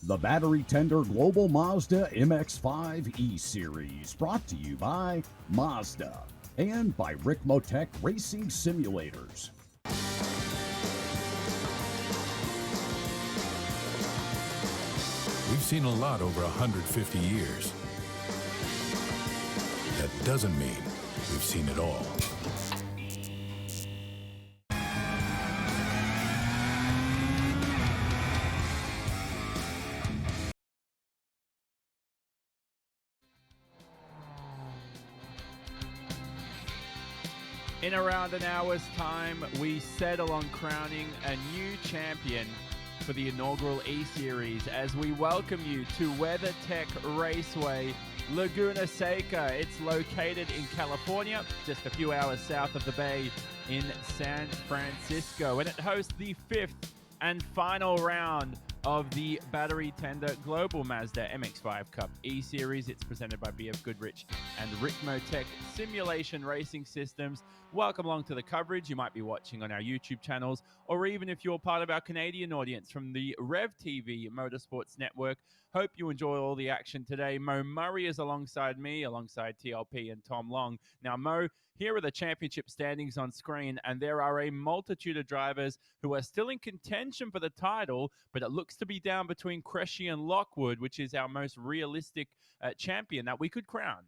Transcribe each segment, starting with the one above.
The Battery Tender Global Mazda MX-5 eSeries, brought to you by Mazda and by Ricmotech Racing Simulators. We've seen a lot over 150 years. That doesn't mean we've seen it all. In around an hour's time, we settle on crowning a new champion for the inaugural eSeries as we welcome you to WeatherTech Raceway, Laguna, Seca. It's located in California, just a few hours south of the bay in San Francisco, and it hosts the fifth and final round of the Battery Tender Global Mazda MX-5 Cup eSeries. It's presented by BF Goodrich and Ricmotech Simulation Racing Systems. Welcome along to the coverage. You might be watching on our YouTube channels, or even if you're part of our Canadian audience from the Rev TV Motorsports Network. Hope you enjoy all the action today. Mo Murray is alongside me, alongside TLP and Tom Long. Now, Mo, here are the championship standings on screen, and there are a multitude of drivers who are still in contention for the title, but it looks to be down between Cressy and Lockwood, which is our most realistic champion that we could crown.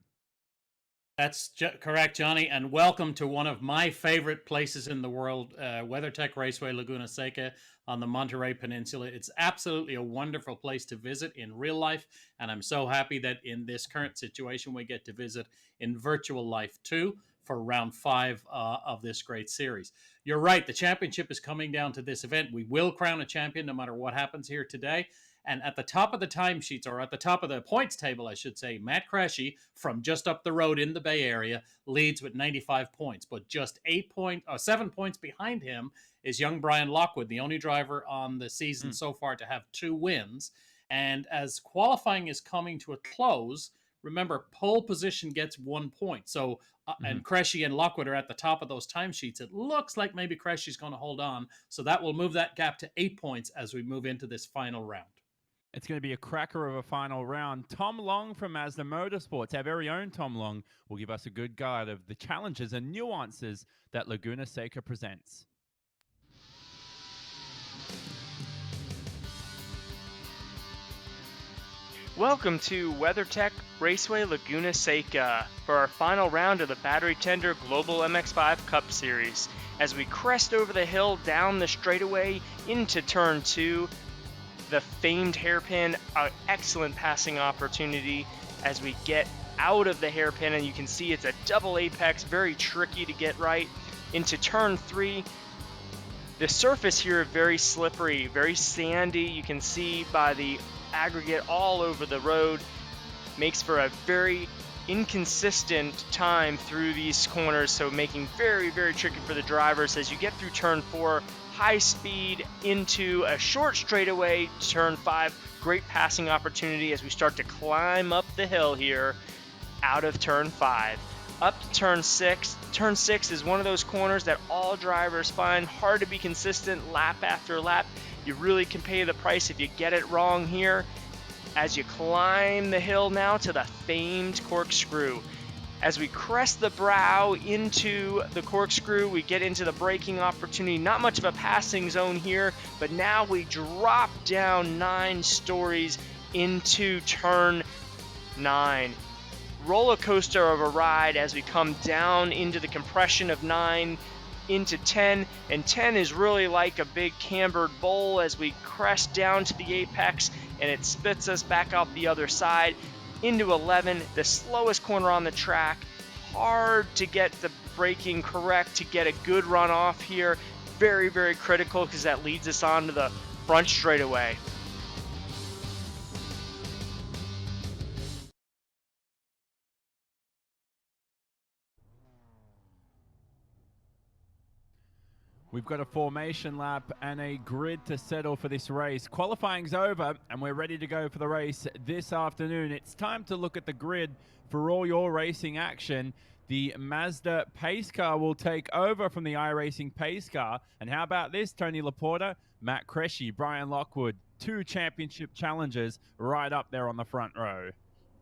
That's correct, Johnny, and welcome to one of my favorite places in the world, WeatherTech Raceway, Laguna Seca on the Monterey Peninsula. It's absolutely a wonderful place to visit in real life, and I'm so happy that in this current situation we get to visit in virtual life too for round 5 of this great series. You're right, the championship is coming down to this event. We will crown a champion no matter what happens here today. And at the top of the timesheets, or at the top of the points table, I should say, Matt Cressy from just up the road in the Bay Area leads with 95 points. But just 7 points behind him is young Brian Lockwood, the only driver on the season so far to have 2 wins. And as qualifying is coming to a close, remember, pole position gets 1 point. So, and Cressy and Lockwood are at the top of those timesheets. It looks like maybe Cressy's going to hold on. So that will move that gap to 8 points as we move into this final round. It's going to be a cracker of a final round. Tom Long from Mazda Motorsports, our very own Tom Long, will give us a good guide of the challenges and nuances that Laguna Seca presents. Welcome to WeatherTech Raceway Laguna Seca for our final round of the Battery Tender Global MX-5 Cup Series. As we crest over the hill down the straightaway into Turn 2, the famed hairpin, an excellent passing opportunity as we get out of the hairpin, and you can see it's a double apex, very tricky to get right. Into Turn 3, the surface here very slippery, very sandy. You can see by the aggregate all over the road, makes for a very inconsistent time through these corners, so making very, very tricky for the drivers. As you get through Turn 4, high speed into a short straightaway, Turn 5, great passing opportunity as we start to climb up the hill here out of Turn 5. Up to Turn 6. Turn 6 is one of those corners that all drivers find hard to be consistent lap after lap. You really can pay the price if you get it wrong here. As you climb the hill now to the famed corkscrew. As we crest the brow into the corkscrew, we get into the braking opportunity. Not much of a passing zone here, but now we drop down 9 stories into Turn 9. Roller coaster of a ride as we come down into the compression of 9 into 10, and 10 is really like a big cambered bowl as we crest down to the apex, and it spits us back out the other side into 11, the slowest corner on the track. Hard to get the braking correct to get a good run off here. Very, very critical because that leads us on to the front straightaway. We've got a formation lap and a grid to settle for this race. Qualifying's over and we're ready to go for the race this afternoon. It's time to look at the grid for all your racing action. the Mazda pace car will take over from the iRacing pace car. And how about this, Tony Laporta, Matt Cresci, Brian Lockwood, 2 championship challengers right up there on the front row.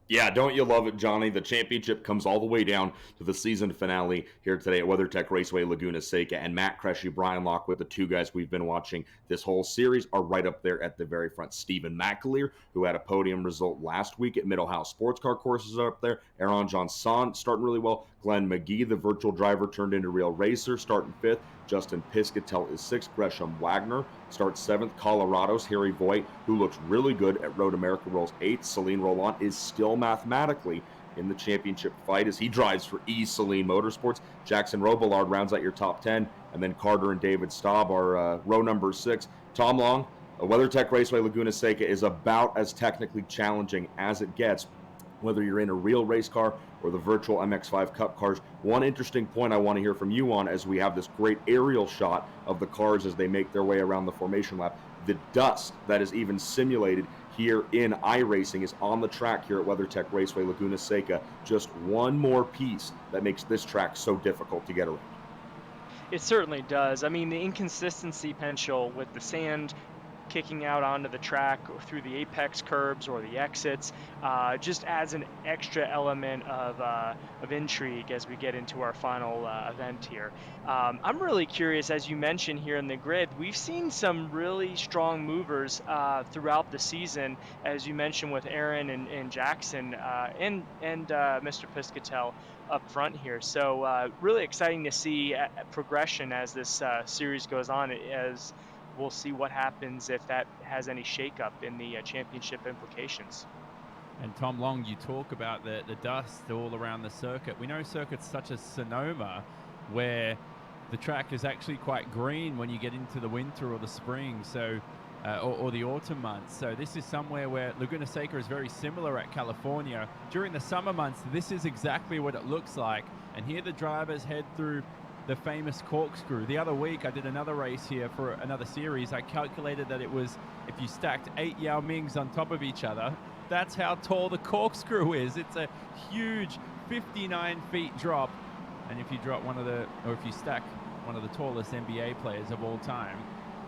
Yeah, don't you love it, Johnny? The championship comes all the way down to the season finale here today at WeatherTech Raceway Laguna Seca. And Matt Cresci, Brian Lockwood, the 2 guys we've been watching this whole series, are right up there at the very front. Stephen McAleer, who had a podium result last week at Mid-Ohio Sports Car Courses, are up there. Aaron Johnson starting really well. Glenn McGee, the virtual driver turned into real racer, starting 5th. Justin Piscatel is 6th. Gresham Wagner starts 7th. Colorado's Harry Voigt, who looks really good at Road America, rolls 8th. Celine Roland is still mathematically in the championship fight as he drives for Celine Motorsports. Jackson Robillard rounds out your top 10, and then Carter and David Staub are row number 6. Tom Long, WeatherTech Raceway Laguna Seca is about as technically challenging as it gets, whether you're in a real race car or the virtual MX-5 Cup cars. One interesting point I want to hear from you on, as we have this great aerial shot of the cars as they make their way around the formation lap, the dust that is even simulated here in iRacing is on the track here at WeatherTech Raceway Laguna Seca. Just one more piece that makes this track so difficult to get around. It certainly does. I mean, the inconsistency potential with the sand kicking out onto the track or through the apex curbs or the exits just adds an extra element of intrigue as we get into our final event here. I'm really curious, as you mentioned here in the grid, we've seen some really strong movers throughout the season, as you mentioned with Aaron and Jackson and Mr. Piscatel up front here. So really exciting to see progression as this series goes on, as we'll see what happens if that has any shakeup in the championship implications. And Tom Long, you talk about the dust all around the circuit. We know circuits such as Sonoma, where the track is actually quite green when you get into the winter or the spring, so or the autumn months. So this is somewhere where Laguna Seca is very similar at California. During the summer months, this is exactly what it looks like. And here the drivers head through the famous corkscrew. The other week, I did another race here for another series. I calculated that it was, if you stacked 8 Yao Mings on top of each other, that's how tall the corkscrew is. It's a huge 59 feet drop. And if you drop if you stack one of the tallest NBA players of all time,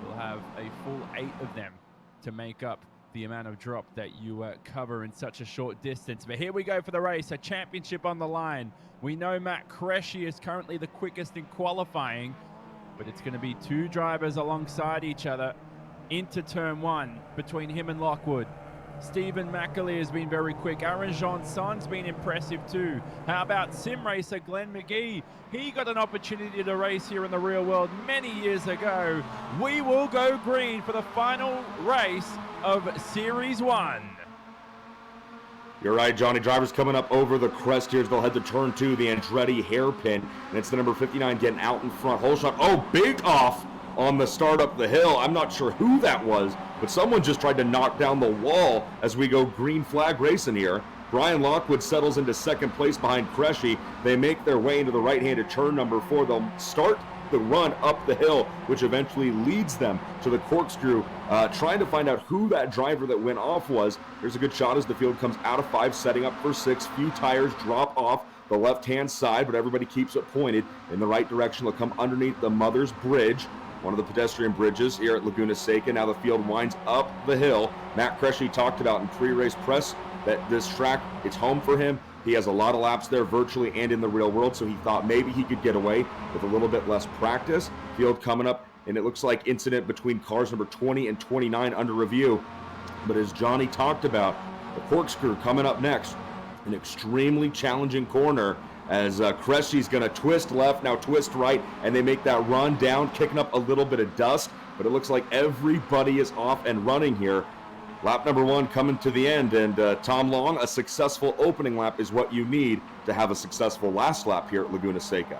you'll have a full 8 of them to make up the amount of drop that you cover in such a short distance. But here we go for the race, a championship on the line. We know Matt Cresci is currently the quickest in qualifying, but it's going to be 2 drivers alongside each other into turn 1 between him and Lockwood. Stephen McAleer has been very quick. Aaron Johnson's been impressive too. How about sim racer Glenn McGee? He got an opportunity to race here in the real world many years ago. We will go green for the final race of Series 1. You're right, Johnny. Drivers coming up over the crest here. They'll head to turn 2, the Andretti hairpin. And it's the number 59 getting out in front. Whole shot. Oh, big off on the start up the hill. I'm not sure who that was, but someone just tried to knock down the wall as we go green flag racing here. Brian Lockwood settles into second place behind Cresci. They make their way into the right-handed turn number 4. They'll start the run up the hill, which eventually leads them to the corkscrew, trying to find out who that driver that went off was. Here's a good shot as the field comes out of 5, setting up for 6. Few tires drop off the left-hand side, but everybody keeps it pointed in the right direction. They'll come underneath the Mother's Bridge, one of the pedestrian bridges here at Laguna Seca. Now the field winds up the hill. Matt Cresci talked about in pre-race press that this track, it's home for him. He has a lot of laps there virtually and in the real world, so he thought maybe he could get away with a little bit less practice. Field coming up, and it looks like incident between cars number 20 and 29 under review. But as Johnny talked about, the corkscrew coming up next, an extremely challenging corner as Cresci's going to twist left, now twist right, and they make that run down, kicking up a little bit of dust, but it looks like everybody is off and running here. Lap number 1 coming to the end, and Tom Long, a successful opening lap is what you need to have a successful last lap here at Laguna Seca.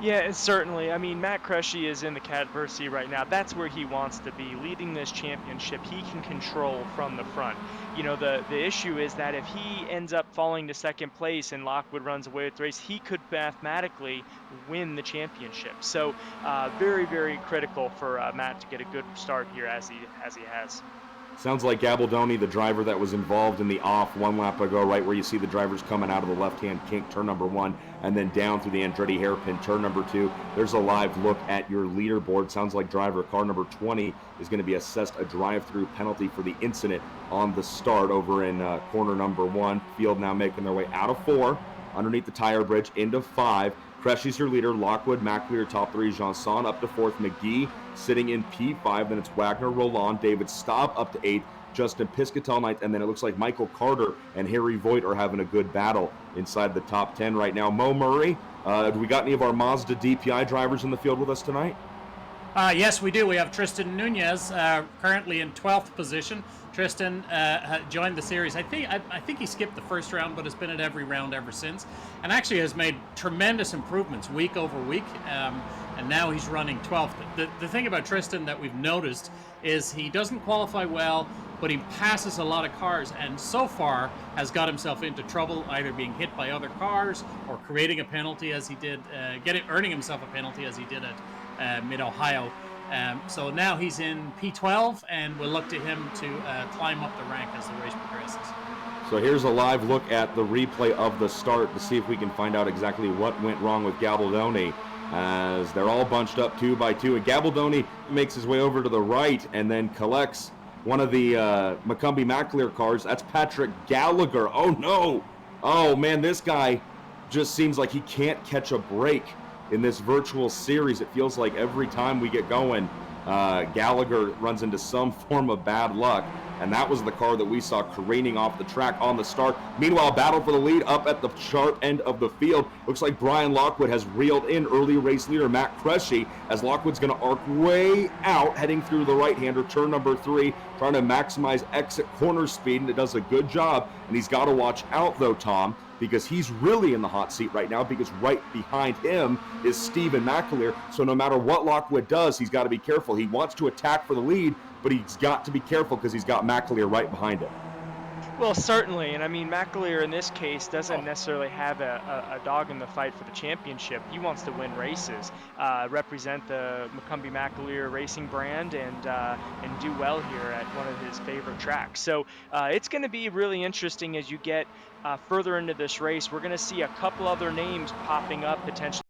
Yeah, certainly. I mean, Matt Cresci is in the catbird seat right now. That's where he wants to be, leading this championship. He can control from the front. You know, the issue is that if he ends up falling to second place and Lockwood runs away with the race, he could mathematically win the championship. So very, very critical for Matt to get a good start here as he has. Sounds like Gabaldoni, the driver that was involved in the off 1 lap ago, right where you see the drivers coming out of the left-hand kink, turn number 1, and then down through the Andretti hairpin, turn number 2. There's a live look at your leaderboard. Sounds like driver car number 20 is going to be assessed a drive-through penalty for the incident on the start over in corner number 1. Field now making their way out of 4, underneath the tire bridge, into 5. Creshy's your leader, Lockwood, McAleer, top 3, Janson up to 4th, McGee sitting in P5, then it's Wagner, Roland, David Staub up to 8th, Justin Piscatel 9th, and then it looks like Michael Carter and Harry Voigt are having a good battle inside the top 10 right now. Mo Murray, do we got any of our Mazda DPI drivers in the field with us tonight? Yes, we do. We have Tristan Nunez currently in 12th position. Tristan joined the series. I think he skipped the first round, but has been at every round ever since, and actually has made tremendous improvements week over week. And now he's running 12th. The thing about Tristan that we've noticed is he doesn't qualify well, but he passes a lot of cars, and so far has got himself into trouble, either being hit by other cars or creating a penalty as he did, earning himself a penalty as he did at Mid-Ohio. So now he's in P12, and we'll look to him to climb up the rank as the race progresses. So here's a live look at the replay of the start to see if we can find out exactly what went wrong with Gabaldoni, as they're all bunched up 2 by 2. And Gabaldoni makes his way over to the right and then collects one of the McCumbee McAleer cars. That's Patrick Gallagher. Oh, no. Oh, man, this guy just seems like he can't catch a break in this virtual series. It feels like every time we get going, Gallagher runs into some form of bad luck, and that was the car that we saw careening off the track on the start. Meanwhile, battle for the lead up at the sharp end of the field. Looks like Brian Lockwood has reeled in early race leader Matt Creshy, as Lockwood's going to arc way out, heading through the right-hander, turn number 3, trying to maximize exit corner speed, and it does a good job. And he's got to watch out, though, Tom, because he's really in the hot seat right now, because right behind him is Stephen McAleer. So no matter what Lockwood does, he's got to be careful. He wants to attack for the lead, but he's got to be careful because he's got McAleer right behind him. Well, certainly, and I mean, McAleer in this case doesn't necessarily have a dog in the fight for the championship. He wants to win races, represent the McCumbee McAleer racing brand, and do well here at one of his favorite tracks. So it's going to be really interesting as you get further into this race. We're going to see a couple other names popping up potentially